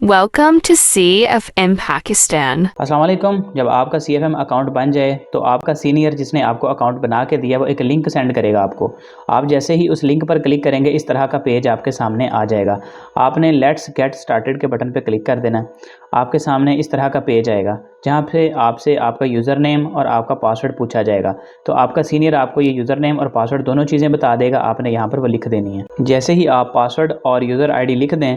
Welcome to CFM Pakistan. अस्सलाम वालेकुम। जब आपका CFM अकाउंट बन जाए तो आपका सीनियर जिसने आपको अकाउंट बना के दिया वो एक लिंक सेंड करेगा आपको। आप जैसे ही उस लिंक पर क्लिक करेंगे इस तरह का पेज आपके सामने आ जाएगा। आपने लेट्स गेट स्टार्टेड के बटन पर क्लिक कर देना है। आपके सामने इस तरह का पेज आएगा जहाँ पे आपसे आपका यूज़र नेम और आपका पासवर्ड पूछा जाएगा। तो आपका सीनियर आपको ये यूज़र नेम और पासवर्ड दोनों चीज़ें बता देगा, आपने यहाँ पर वो लिख देनी है। जैसे ही आप पासवर्ड और यूज़र ID लिख दें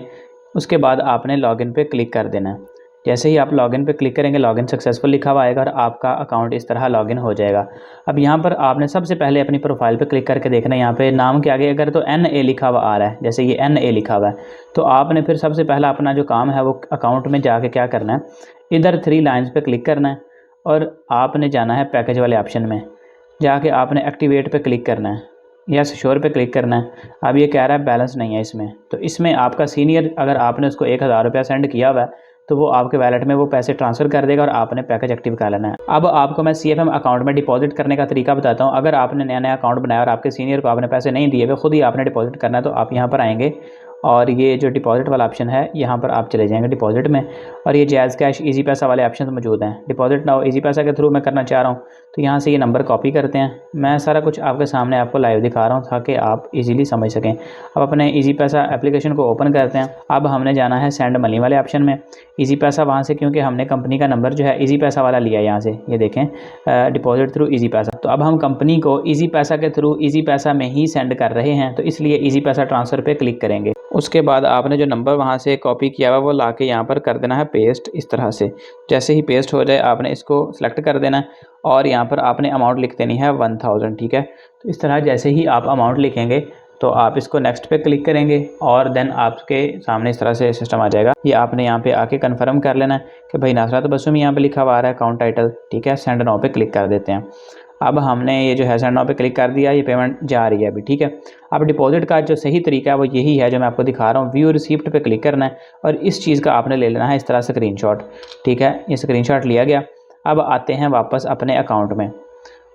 उसके बाद आपने लॉगिन पे क्लिक कर देना है। जैसे ही आप लॉगिन पे क्लिक करेंगे लॉगिन सक्सेसफुल लिखा हुआ आएगा और आपका अकाउंट इस तरह लॉगिन हो जाएगा। अब यहाँ पर आपने सबसे पहले अपनी प्रोफाइल पे क्लिक करके देखना है, यहाँ पे नाम के आगे अगर तो NA लिखा हुआ आ रहा है, जैसे ये NA लिखा हुआ है, तो आपने फिर सबसे पहला अपना जो काम है वो अकाउंट में जाके क्या करना है, इधर 3 लाइन्स पे क्लिक करना है और आपने जाना है पैकेज वाले ऑप्शन में। जाके आपने एक्टिवेट पे क्लिक करना है, यस श्योर पे क्लिक करना है। अब ये कह रहा है बैलेंस नहीं है इसमें, तो इसमें आपका सीनियर अगर आपने उसको 1000 रुपया सेंड किया हुआ है तो वो आपके वैलेट में वो पैसे ट्रांसफ़र कर देगा और आपने पैकेज एक्टिव कर लेना है। अब आपको मैं CFM अकाउंट में डिपॉजिट करने का तरीका बताता हूँ। अगर आपने नया अकाउंट बनाया और आपके सीनियर को आपने पैसे नहीं दिए हुए, खुद ही आपने डिपॉजिट करना है, तो आप यहाँ पर आएंगे और ये जो डिपॉजिट वाला ऑप्शन है यहाँ पर आप चले जाएंगे डिपॉजिट में, और ये जैज़ कैश ईजी पैसा वाले ऑप्शन मौजूद हैं। डिपॉजिट नाउ ईजी पैसा के थ्रू मैं करना चाह रहा हूँ, तो यहाँ से ये नंबर कॉपी करते हैं। मैं सारा कुछ आपके सामने आपको लाइव दिखा रहा हूँ ताकि आप इजीली समझ सकें। अब अपने ईजी पैसा एप्लीकेशन को ओपन करते हैं। अब हमने जाना है सेंड मनी वाले ऑप्शन में। ईजी पैसा वहाँ से, क्योंकि हमने कंपनी का नंबर जो है ईजी पैसा वाला लिया है, यहाँ से ये देखें डिपॉजिट थ्रू ईजी पैसा। तो अब हम कंपनी को ईजी पैसा के थ्रू ईजी पैसा में ही सेंड कर रहे हैं, तो इसलिए ईजी पैसा ट्रांसफ़र पे क्लिक करेंगे। उसके बाद आपने जो नंबर वहाँ से कॉपी किया हुआ वो ला के यहाँ पर कर देना है पेस्ट इस तरह से। जैसे ही पेस्ट हो जाए आपने इसको सेलेक्ट कर देना है और यहाँ पर आपने अमाउंट लिख देनी है 1000, ठीक है। तो इस तरह जैसे ही आप अमाउंट लिखेंगे तो आप इसको नेक्स्ट पे क्लिक करेंगे और देन आपके सामने इस तरह से सिस्टम आ जाएगा। ये आपने यहाँ पे आके कंफर्म कर लेना है कि भाई नासरात बसूमी यहाँ पे लिखा हुआ आ रहा है अकाउंट टाइटल, ठीक है। सेंड नाउ पे क्लिक कर देते हैं। अब हमने ये जो है सेंड नाउ पे क्लिक कर दिया, ये पेमेंट जा रही है अभी, ठीक है। अब डिपॉजिट का जो सही तरीका है वो यही है जो मैं आपको दिखा रहा हूँ। व्यू रिसीप्ट पे क्लिक करना है और इस चीज़ का आपने ले लेना है इस तरह स्क्रीनशॉट, ठीक है। ये स्क्रीनशॉट लिया गया। अब आते हैं वापस अपने अकाउंट में।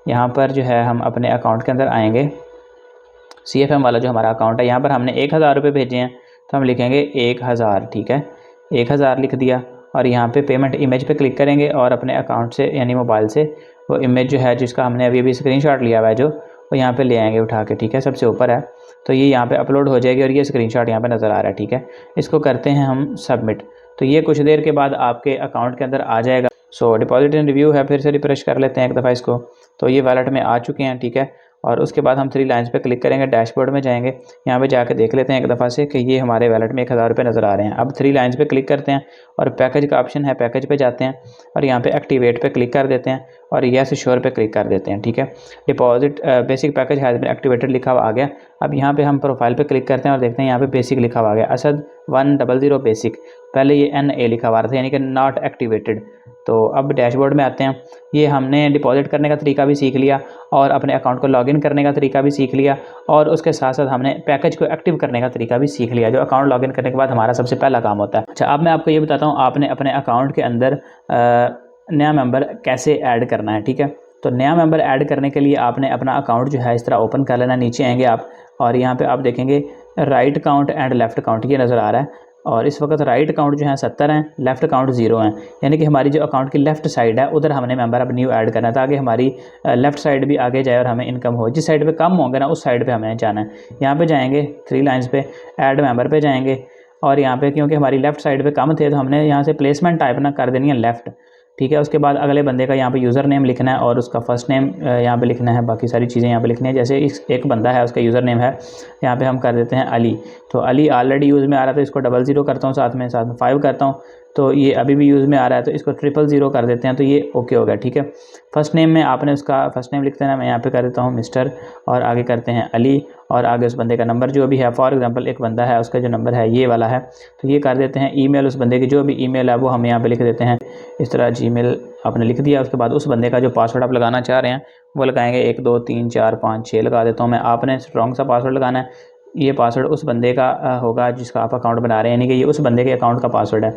यहाँ पर जो है हम अपने अकाउंट के अंदर आएंगे। CFM वाला जो हमारा अकाउंट है, यहाँ पर हमने 1000 रुपये भेजे हैं तो हम लिखेंगे 1000, ठीक है। 1000 लिख दिया और यहाँ पे पेमेंट इमेज पे क्लिक करेंगे और अपने अकाउंट से यानी मोबाइल से वो इमेज जो है जिसका हमने अभी स्क्रीनशॉट लिया हुआ है जो, वो यहाँ पे ले आएंगे उठा के, ठीक है। सबसे ऊपर है तो ये यहाँ पे अपलोड हो जाएगी और ये स्क्रीनशॉट यहाँ पे नज़र आ रहा है, ठीक है। इसको करते हैं हम सबमिट। तो ये कुछ देर के बाद आपके अकाउंट के अंदर आ जाएगा। सो डिपॉजिट इन रिव्यू है, फिर से रिफ्रेश कर लेते हैं एक दफ़ा इसको। तो ये वैलेट में आ चुके हैं, ठीक है। और उसके बाद हम 3 लाइन्स पे क्लिक करेंगे, डैशबोर्ड में जाएंगे। यहाँ पे जाके देख लेते हैं एक दफ़ा से कि ये हमारे वैलेट में 1000 रुपये नज़र आ रहे हैं। अब 3 लाइन्स पे क्लिक करते हैं और पैकेज का ऑप्शन है, पैकेज पे जाते हैं और यहाँ पे एक्टिवेट पे क्लिक कर देते हैं और यस श्योर पे क्लिक कर देते हैं, ठीक है। Deposit basic package has been activated लिखा हुआ आ गया। अब यहाँ पे हम प्रोफाइल पे क्लिक करते हैं और देखते हैं यहाँ पे बेसिक लिखा हुआ आ गया, असद 100 बेसिक। पहले ये NA लिखा हुआ था यानी कि नॉट एक्टिवेटेड। तो अब डैशबोर्ड में आते हैं। ये हमने डिपॉजिट करने का तरीका भी सीख लिया और अपने अकाउंट को लॉगिन करने का तरीका भी सीख लिया और उसके साथ साथ हमने पैकेज को एक्टिव करने का तरीका भी सीख लिया, जो अकाउंट लॉगिन करने के बाद हमारा सबसे पहला काम होता है। अच्छा, अब मैं आपको ये बताता हूँ आपने अपने अकाउंट के अंदर नया मेंबर कैसे ऐड करना है, ठीक है। तो नया मेंबर ऐड करने के लिए आपने अपना अकाउंट जो है इस तरह ओपन कर लेना। नीचे आएंगे आप और यहाँ पे आप देखेंगे right account and left account ये नज़र आ रहा है और इस वक्त राइट अकाउंट जो है 70 हैं, लेफ़्ट अकाउंट 0 हैं। यानी कि हमारी जो अकाउंट की लेफ़्ट साइड है उधर हमने मेंबर अब न्यू ऐड करना है ताकि हमारी लेफ़्ट साइड भी आगे जाए और हमें इनकम हो। जिस साइड पे कम होंगे ना उस साइड पे हमें जाना है। यहाँ पे जाएंगे 3 लाइन्स पे, ऐड मेंबर पे जाएंगे और यहाँ पे क्योंकि हमारी लेफ़्ट साइड पे कम थे तो हमने यहाँ से प्लेसमेंट टाइप ना कर देनी है लेफ़्ट, ठीक है। उसके बाद अगले बंदे का यहाँ पे यूज़र नेम लिखना है और उसका फ़र्स्ट नेम यहाँ पे लिखना है, बाकी सारी चीज़ें यहाँ पे लिखनी है। जैसे एक बंदा है उसका यूज़र नेम है, यहाँ पे हम कर देते हैं अली। तो अली ऑलरेडी यूज़ में आ रहा था, इसको 00 करता हूँ, साथ में 5 करता हूँ, तो ये अभी भी यूज़ में आ रहा है तो इसको 000 कर देते हैं, तो ये ओके हो गया, ठीक है। फर्स्ट नेम में आपने उसका फर्स्ट नेम लिख देना, मैं यहाँ पे कर देता हूँ मिस्टर और आगे करते हैं अली और आगे उस बंदे का नंबर जो भी है, फॉर एग्जांपल एक बंदा है उसका जो नंबर है ये वाला है, तो ये कर देते हैं। ईमेल उस बंदे की जो भी ईमेल है वो हम यहाँ पे लिख देते हैं इस तरह, जीमेल आपने लिख दिया। उसके बाद उस बंदे का जो पासवर्ड आप लगाना चाह रहे हैं वो लगाएंगे 1 2 3 4 5 6 लगा देता हूँ मैं। आपने स्ट्रॉन्ग सा पासवर्ड लगाना है। ये पासवर्ड उस बंदे का होगा जिसका आप अकाउंट बना रहे हैं, यानी कि ये उस बंदे के अकाउंट का पासवर्ड है,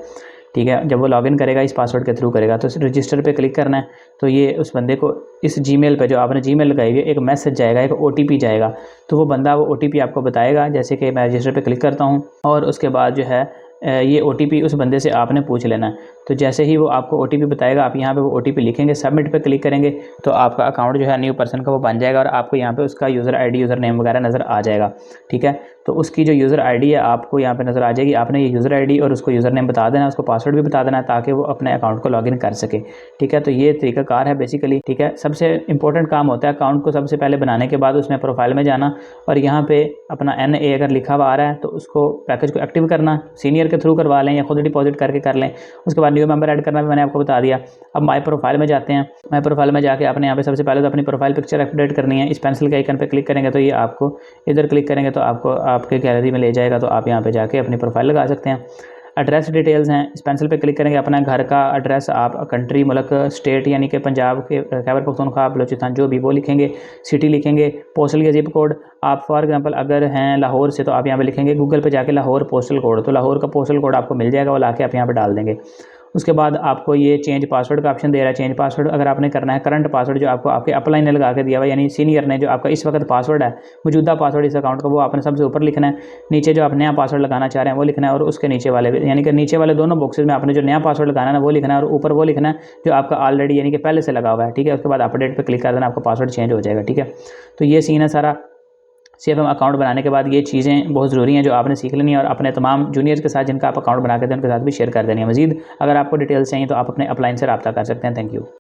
ठीक है। जब वो लॉगिन करेगा इस पासवर्ड के थ्रू करेगा तो रजिस्टर पे क्लिक करना है। तो ये उस बंदे को इस जीमेल पे जो आपने जीमेल लगाई हुई है एक मैसेज जाएगा, एक OTP जाएगा, तो वो बंदा वो OTP आपको बताएगा। जैसे कि मैं रजिस्टर पे क्लिक करता हूँ और उसके बाद जो है ये OTP उस बंदे से आपने पूछ लेना है। तो जैसे ही वो आपको OTP बताएगा, आप यहाँ पे वो OTP लिखेंगे, सबमिट पे क्लिक करेंगे तो आपका अकाउंट जो है न्यू पर्सन का वो बन जाएगा और आपको यहाँ पे उसका यूज़र ID, यूज़र नेम वगैरह नज़र आ जाएगा। ठीक है, तो उसकी जो यूज़र ID है आपको यहाँ पे नज़र आ जाएगी। आपने ये यूज़र ID और उसको यूज़र नेम बता देना, उसको पासवर्ड भी बता देना ताकि वो अपने अकाउंट को लॉगिन कर सके। ठीक है, तो ये तरीकाकार है बेसिकली। ठीक है, सबसे इंपॉर्टेंट काम होता है अकाउंट को सबसे पहले बनाने के बाद उसमें प्रोफाइल में जाना और यहाँ पे अपना NA अगर लिखा हुआ आ रहा है तो उसको पैकेज को एक्टिव करना, सीनियर के थ्रू करवा लें या खुद डिपॉजिट करके कर लें। उसके बाद न्यू मेंबर ऐड करना भी मैंने आपको बता दिया। अब माई प्रोफाइल में जाते हैं। माई प्रोफाइल में जाके आपने यहाँ पे सबसे पहले तो अपनी प्रोफाइल पिक्चर अपडेट करनी है। इस पेंसिल के आइकन पे क्लिक करेंगे तो ये आपको इधर क्लिक करेंगे तो आपको आपके गैलरी में ले जाएगा, तो आप यहाँ पे जाके अपनी प्रोफाइल लगा सकते हैं। एड्रेस डिटेल्स हैं, इस पेंसिल पे क्लिक करेंगे, अपना घर का एड्रेस, आप कंट्री मुल्क स्टेट यानी कि पंजाब के खैबर पख्तूनख्वा बलूचिस्तान जो भी वो लिखेंगे, सिटी लिखेंगे, पोस्टल या जिप कोड। आप फॉर एग्जांपल अगर हैं लाहौर से तो आप यहाँ पे लिखेंगे गूगल पे जाके लाहौर पोस्टल कोड, तो लाहौर का पोस्टल कोड आपको मिल जाएगा, वो लाके आप यहाँ पे डाल देंगे। उसके बाद आपको ये चेंज पासवर्ड का ऑप्शन दे रहा है। चेंज पासवर्ड अगर आपने करना है, करंट पासवर्ड जो आपको आपके अपलाइन ने लगा के दिया हुआ यानी सीनियर ने जो आपका इस वक्त पासवर्ड है, मौजूदा पासवर्ड इस अकाउंट का, वो आपने सबसे ऊपर लिखना है। नीचे जो आप नया पासवर्ड लगाना चाह रहे हैं वो लिखना है और उसके नीचे वाले यानी कि नीचे वाले दोनों बॉक्सेस में आपने जो नया पासवर्ड लगाना है वो लिखना है और ऊपर वो लिखना है जो आपका ऑलरेडी यानी कि पहले से लगा हुआ है। ठीक है, उसके बाद अपडेट पर क्लिक कर देना, आपका पासवर्ड चेंज हो जाएगा। ठीक है, तो ये सीन है सारा। CFM अकाउंट बनाने के बाद ये चीज़ें बहुत ज़रूरी हैं जो आपने सीख लेनी है और अपने तमाम जूनियर्स के साथ जिनका आप अकाउंट बना के दें उनके साथ भी शेयर कर देनी है। मज़ीद अगर आपको डिटेल्स चाहिए तो आप अपने अपलाइन से रब्ता कर सकते हैं। Thank you.